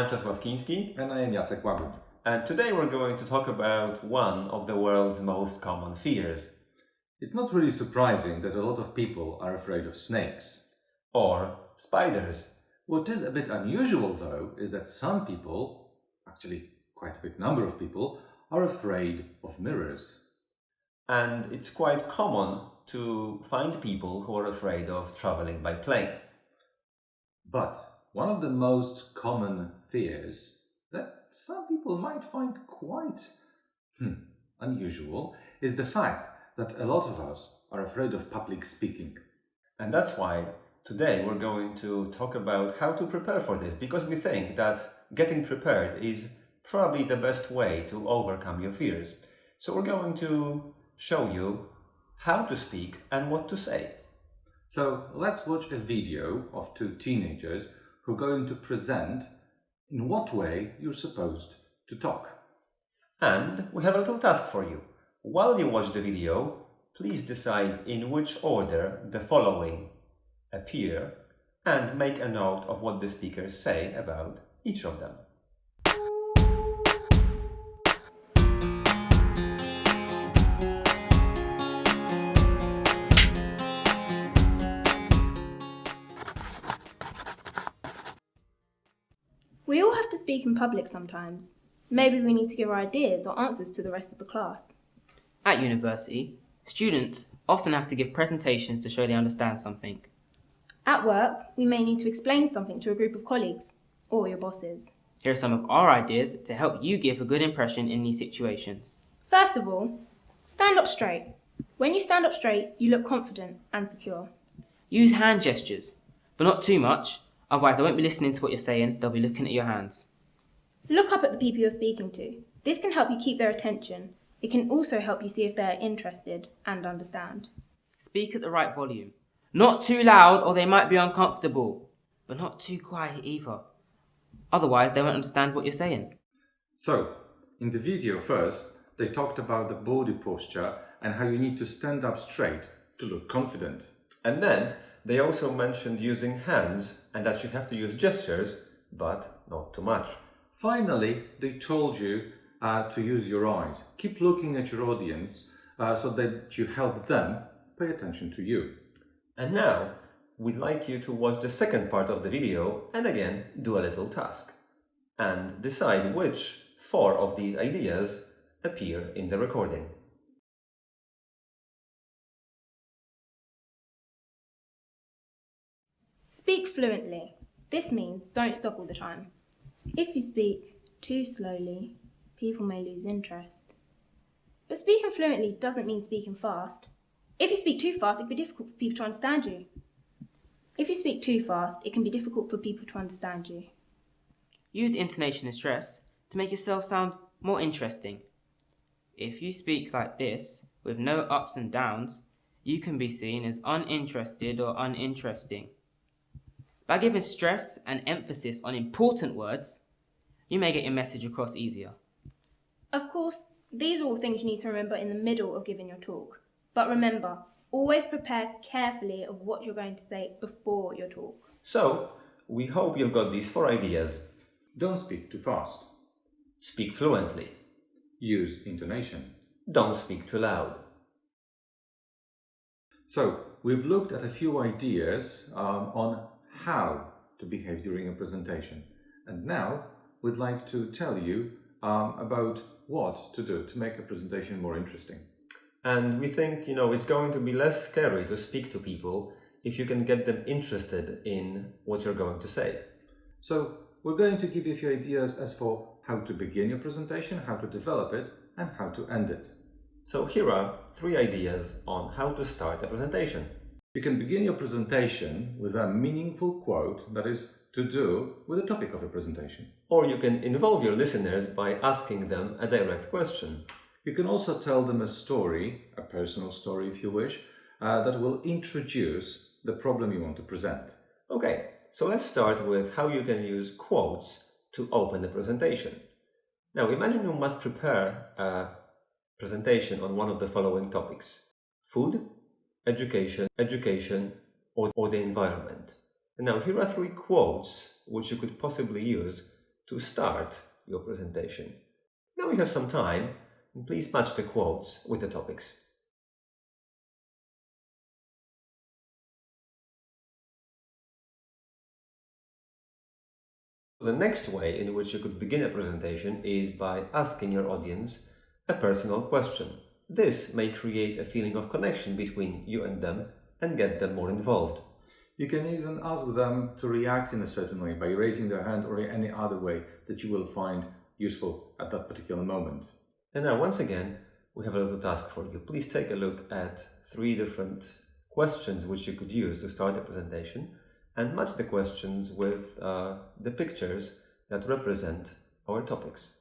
I'm Czesław Kiński. And I am Jacek Łagód. And today we're going to talk about one of the world's most common fears. It's not really surprising that a lot of people are afraid of snakes. Or spiders. What is a bit unusual, though, is that some people, actually quite a big number of people, are afraid of mirrors. And it's quite common to find people who are afraid of traveling by plane. But one of the most common fears that some people might find quite unusual is the fact that a lot of us are afraid of public speaking. And that's why today we're going to talk about how to prepare for this, because we think that getting prepared is probably the best way to overcome your fears. So we're going to show you how to speak and what to say. So let's watch a video of two teenagers who are going to present in what way you're supposed to talk. And we have a little task for you. While you watch the video, please decide in which order the following appear and make a note of what the speakers say about each of them. We all have to speak in public sometimes. Maybe we need to give our ideas or answers to the rest of the class. At university, students often have to give presentations to show they understand something. At work, we may need to explain something to a group of colleagues or your bosses. Here are some of our ideas to help you give a good impression in these situations. First of all, stand up straight. When you stand up straight, you look confident and secure. Use hand gestures, but not too much, otherwise they won't be listening to what you're saying, they'll be looking at your hands. Look up at the people you're speaking to. This can help you keep their attention. It can also help you see if they're interested and understand. Speak at the right volume. Not too loud or they might be uncomfortable, but not too quiet either. Otherwise they won't understand what you're saying. So, in the video first, they talked about the body posture and how you need to stand up straight to look confident. And then they also mentioned using hands and that you have to use gestures, but not too much. Finally, they told you to use your eyes. Keep looking at your audience so that you help them pay attention to you. And now, we'd like you to watch the second part of the video and again do a little task. And decide which 4 of these ideas appear in the recording. Speak fluently. This means don't stop all the time. If you speak too slowly, people may lose interest. But speaking fluently doesn't mean speaking fast. If you speak too fast, it can be difficult for people to understand you. If you speak too fast, it can be difficult for people to understand you. Use intonation and stress to make yourself sound more interesting. If you speak like this, with no ups and downs, you can be seen as uninterested or uninteresting. By giving stress and emphasis on important words, you may get your message across easier. Of course, these are all things you need to remember in the middle of giving your talk. But remember, always prepare carefully of what you're going to say before your talk. So, we hope you've got these 4 ideas. Don't speak too fast. Speak fluently. Use intonation. Don't speak too loud. So, we've looked at a few ideas on how to behave during a presentation. And now, we'd like to tell you about what to do to make a presentation more interesting. And we think, it's going to be less scary to speak to people if you can get them interested in what you're going to say. So, we're going to give you a few ideas as for how to begin your presentation, how to develop it, and how to end it. So here are 3 ideas on how to start a presentation. You can begin your presentation with a meaningful quote that is to do with the topic of your presentation. Or you can involve your listeners by asking them a direct question. You can also tell them a story, a personal story if you wish, that will introduce the problem you want to present. Okay, so let's start with how you can use quotes to open the presentation. Now imagine you must prepare a presentation on one of the following topics: food, education, or the environment. And now here are 3 quotes which you could possibly use to start your presentation. Now we have some time, and please match the quotes with the topics. The next way in which you could begin a presentation is by asking your audience a personal question. This may create a feeling of connection between you and them and get them more involved. You can even ask them to react in a certain way by raising their hand or any other way that you will find useful at that particular moment. And now, once again, we have a little task for you. Please take a look at 3 different questions which you could use to start a presentation and match the questions with the pictures that represent our topics.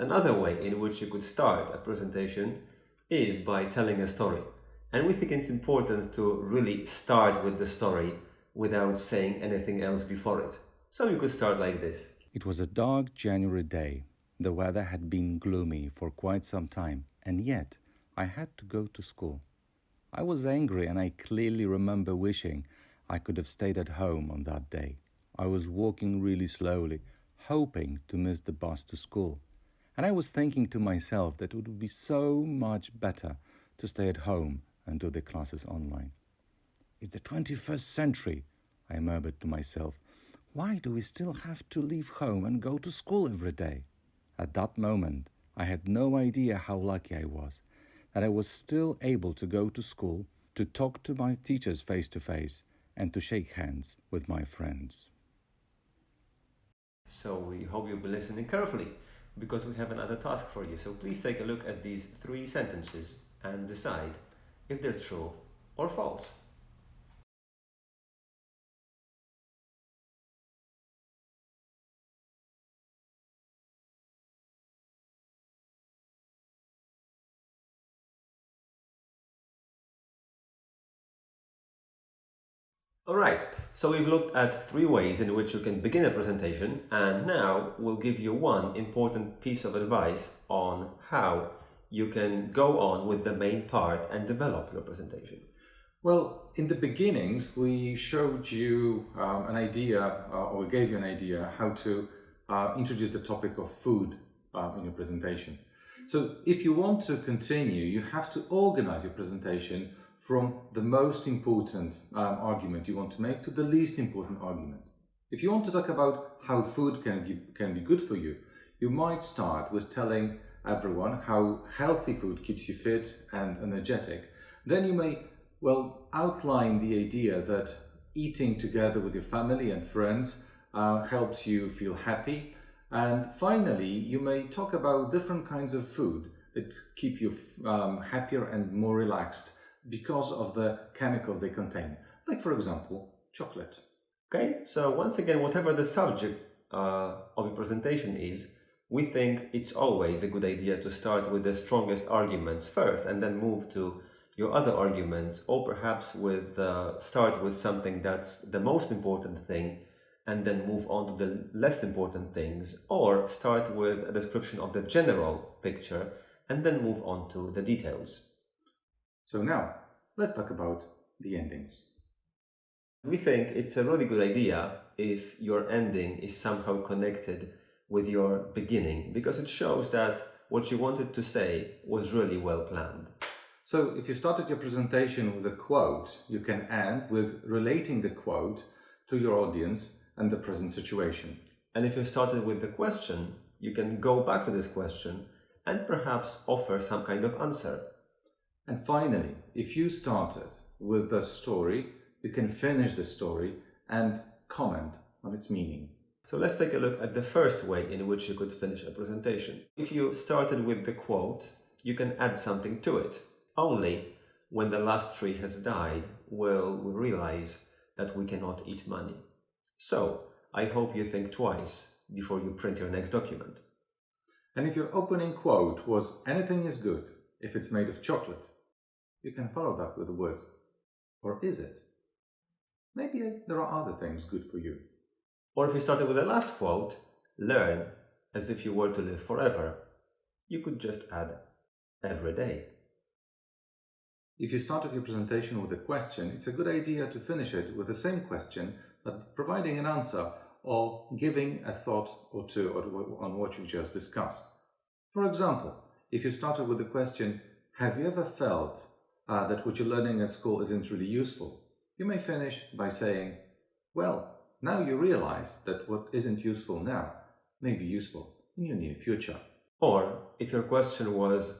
Another way in which you could start a presentation is by telling a story. And we think it's important to really start with the story without saying anything else before it. So you could start like this. It was a dark January day. The weather had been gloomy for quite some time, and yet I had to go to school. I was angry, and I clearly remember wishing I could have stayed at home on that day. I was walking really slowly, hoping to miss the bus to school. And I was thinking to myself that it would be so much better to stay at home and do the classes online. It's the 21st century, I murmured to myself. Why do we still have to leave home and go to school every day? At that moment, I had no idea how lucky I was, that I was still able to go to school, to talk to my teachers face to face, and to shake hands with my friends. So we hope you'll be listening carefully, because we have another task for you. So please take a look at these 3 sentences and decide if they're true or false. Alright, so we've looked at 3 ways in which you can begin a presentation, and now we'll give you one important piece of advice on how you can go on with the main part and develop your presentation. Well, in the beginnings, we showed you an idea, or we gave you an idea how to introduce the topic of food in your presentation. So if you want to continue, you have to organize your presentation from the most important argument you want to make to the least important argument. If you want to talk about how food can be good for you, you might start with telling everyone how healthy food keeps you fit and energetic. Then you may, outline the idea that eating together with your family and friends helps you feel happy. And finally, you may talk about different kinds of food that keep you happier and more relaxed because of the chemicals they contain, like for example, chocolate. Okay, so once again, whatever the subject of your presentation is, we think it's always a good idea to start with the strongest arguments first and then move to your other arguments, or perhaps start with something that's the most important thing and then move on to the less important things, or start with a description of the general picture and then move on to the details. So now, let's talk about the endings. We think it's a really good idea if your ending is somehow connected with your beginning, because it shows that what you wanted to say was really well planned. So if you started your presentation with a quote, you can end with relating the quote to your audience and the present situation. And if you started with the question, you can go back to this question and perhaps offer some kind of answer. And finally, if you started with the story, you can finish the story and comment on its meaning. So let's take a look at the first way in which you could finish a presentation. If you started with the quote, you can add something to it. Only when the last tree has died will we realize that we cannot eat money. So I hope you think twice before you print your next document. And if your opening quote was "anything is good if it's made of chocolate," you can follow that with the words, "or is it? Maybe there are other things good for you." Or if you started with the last quote, learn as if you were to live forever, you could just add every day. If you started your presentation with a question, it's a good idea to finish it with the same question, but providing an answer or giving a thought or two on what you've just discussed. For example, if you started with the question, have you ever felt that what you're learning at school isn't really useful? You may finish by saying, well, now you realize that what isn't useful now may be useful in your near future. Or if your question was,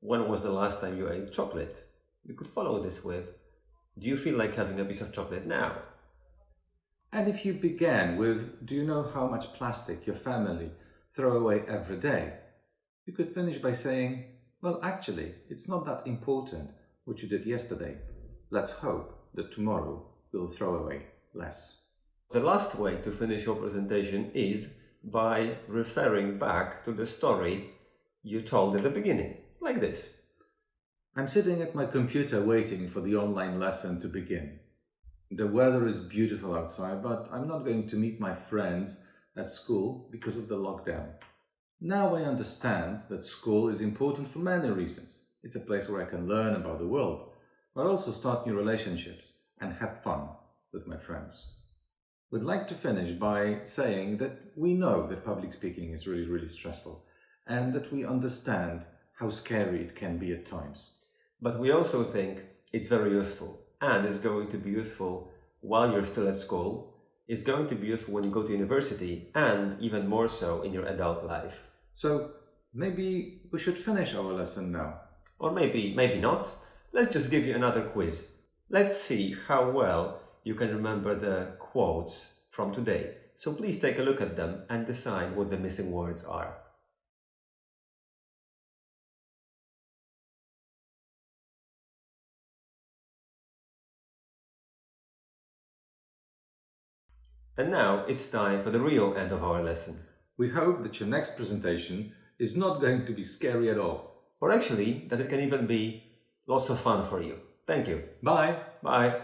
when was the last time you ate chocolate? You could follow this with, do you feel like having a piece of chocolate now? And if you began with, do you know how much plastic your family throw away every day? You could finish by saying, well, actually, it's not that important what you did yesterday. Let's hope that tomorrow we'll throw away less. The last way to finish your presentation is by referring back to the story you told at the beginning, like this. I'm sitting at my computer waiting for the online lesson to begin. The weather is beautiful outside, but I'm not going to meet my friends at school because of the lockdown. Now I understand that school is important for many reasons. It's a place where I can learn about the world, but also start new relationships and have fun with my friends. We'd like to finish by saying that we know that public speaking is really, really stressful and that we understand how scary it can be at times. But we also think it's very useful, and it's going to be useful while you're still at school. It's going to be useful when you go to university, and even more so in your adult life. So maybe we should finish our lesson now. Or maybe not. Let's just give you another quiz. Let's see how well you can remember the quotes from today. So please take a look at them and decide what the missing words are. And now it's time for the real end of our lesson. We hope that your next presentation is not going to be scary at all. Or actually, that it can even be lots of fun for you. Thank you. Bye! Bye.